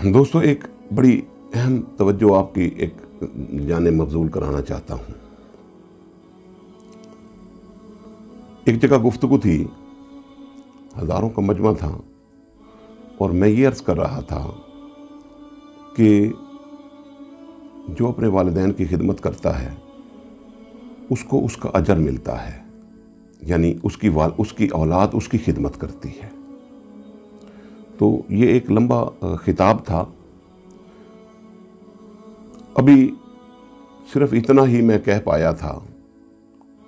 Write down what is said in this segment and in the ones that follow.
दोस्तों, एक बड़ी अहम तवज्जो आपकी एक जाने मबजूल कराना चाहता हूँ। एक जगह गुफ्तगू थी, हज़ारों का मजमा था और मैं ये अर्ज़ कर रहा था कि जो अपने वालिदैन की खिदमत करता है उसको उसका अजर मिलता है, यानी उसकी औलाद उसकी खिदमत करती है। तो ये एक लंबा खिताब था। अभी सिर्फ इतना ही मैं कह पाया था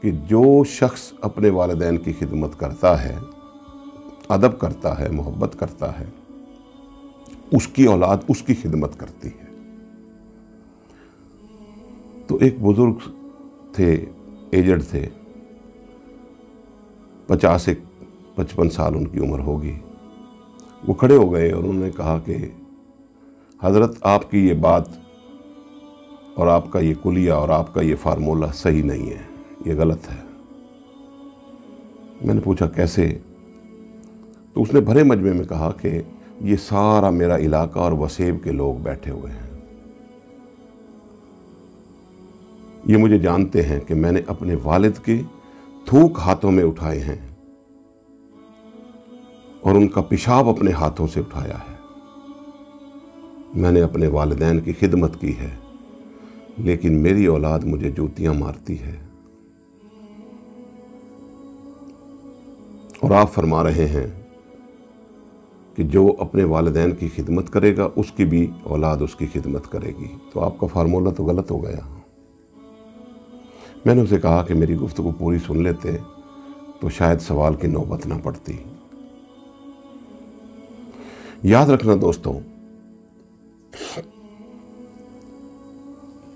कि जो शख्स अपने वालिदैन की खिदमत करता है, अदब करता है, मोहब्बत करता है, उसकी औलाद उसकी खिदमत करती है। तो एक बुजुर्ग थे, एजड थे, 50-55 साल उनकी उम्र होगी। वो खड़े हो गए और उन्होंने कहा कि हज़रत, आपकी ये बात और आपका ये कुलिया और आपका ये फार्मूला सही नहीं है, ये गलत है। मैंने पूछा कैसे? तो उसने भरे मजमे में कहा कि ये सारा मेरा इलाका और वसेब के लोग बैठे हुए हैं, ये मुझे जानते हैं कि मैंने अपने वालिद के थूक हाथों में उठाए हैं और उनका पेशाब अपने हाथों से उठाया है। मैंने अपने वालिदैन की खिदमत की है, लेकिन मेरी औलाद मुझे जूतियां मारती है। और आप फरमा रहे हैं कि जो अपने वालिदैन की खिदमत करेगा उसकी भी औलाद उसकी खिदमत करेगी। तो आपका फार्मूला तो गलत हो गया। मैंने उसे कहा कि मेरी गुफ्तगू पूरी सुन लेते तो शायद सवाल की नौबत ना पड़ती। याद रखना दोस्तों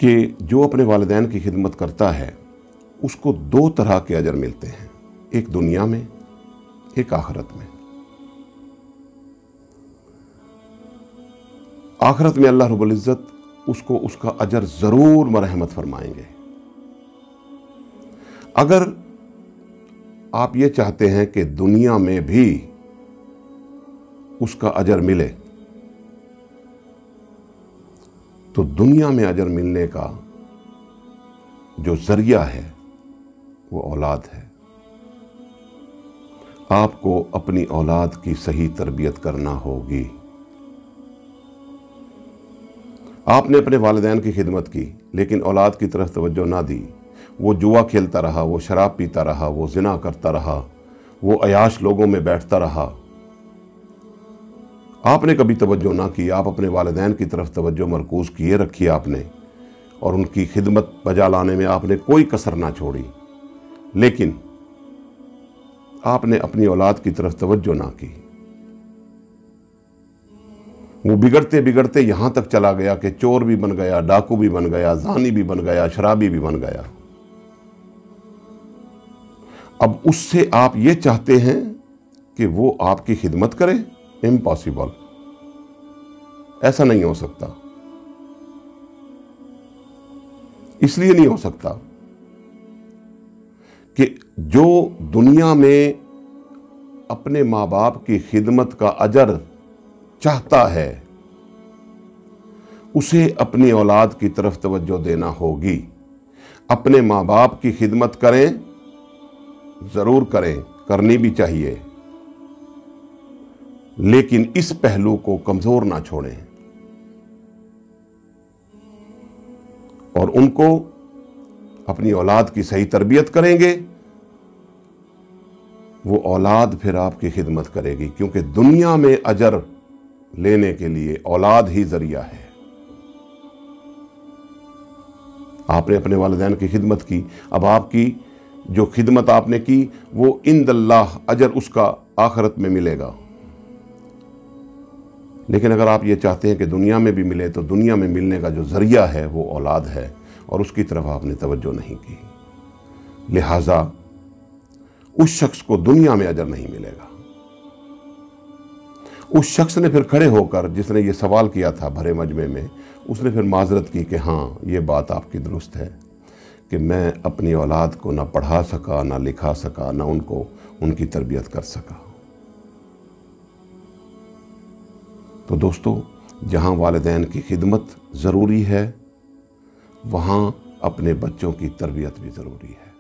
कि जो अपने वालिदैन की खिदमत करता है उसको दो तरह के अजर मिलते हैं, एक दुनिया में, एक आखिरत में। आखिरत में अल्लाह रब्बुल इज्जत उसको उसका अजर जरूर मरहमत फरमाएंगे। अगर आप ये चाहते हैं कि दुनिया में भी उसका अजर मिले, तो दुनिया में अजर मिलने का जो जरिया है वो औलाद है। आपको अपनी औलाद की सही तरबियत करना होगी। आपने अपने वालिदैन की खिदमत की लेकिन औलाद की तरफ तवज्जो ना दी। वो जुआ खेलता रहा, वो शराब पीता रहा, वो जिना करता रहा, वो अयाश लोगों में बैठता रहा। आपने कभी तवज्जो ना की। आप अपने वालिदैन की तरफ तवज्जो मरकूज किए रखी आपने और उनकी खिदमत बजा लाने में आपने कोई कसर ना छोड़ी, लेकिन आपने अपनी औलाद की तरफ तवज्जो ना की। वो बिगड़ते बिगड़ते यहां तक चला गया कि चोर भी बन गया, डाकू भी बन गया, जानी भी बन गया, शराबी भी बन गया। अब उससे आप ये चाहते हैं कि वो आपकी खिदमत करे? इम्पॉसिबल, ऐसा नहीं हो सकता। इसलिए नहीं हो सकता कि जो दुनिया में अपने माँ बाप की खिदमत का अजर चाहता है उसे अपनी औलाद की तरफ तवज्जो देना होगी। अपने माँ बाप की खिदमत करें, जरूर करें, करनी भी चाहिए, लेकिन इस पहलू को कमजोर ना छोड़ें और उनको अपनी औलाद की सही तरबियत करेंगे, वो औलाद फिर आपकी खिदमत करेगी। क्योंकि दुनिया में अजर लेने के लिए औलाद ही जरिया है। आपने अपने वालिदैन की खिदमत की, अब आपकी जो खिदमत आपने की वो इंदल्लाह अजर उसका आखिरत में मिलेगा। लेकिन अगर आप ये चाहते हैं कि दुनिया में भी मिले, तो दुनिया में मिलने का जो जरिया है वो औलाद है और उसकी तरफ आपने तवज्जो नहीं की। लिहाजा उस शख्स को दुनिया में अजर नहीं मिलेगा। उस शख्स ने फिर खड़े होकर, जिसने ये सवाल किया था भरे मजमे में, उसने फिर माजरत की कि हाँ, ये बात आपकी दुरुस्त है कि मैं अपनी औलाद को ना पढ़ा सका, ना लिखा सका, ना उनको उनकी तरबियत कर सका। तो दोस्तों, जहाँ वालिदैन की खिदमत ज़रूरी है, वहाँ अपने बच्चों की तरबियत भी ज़रूरी है।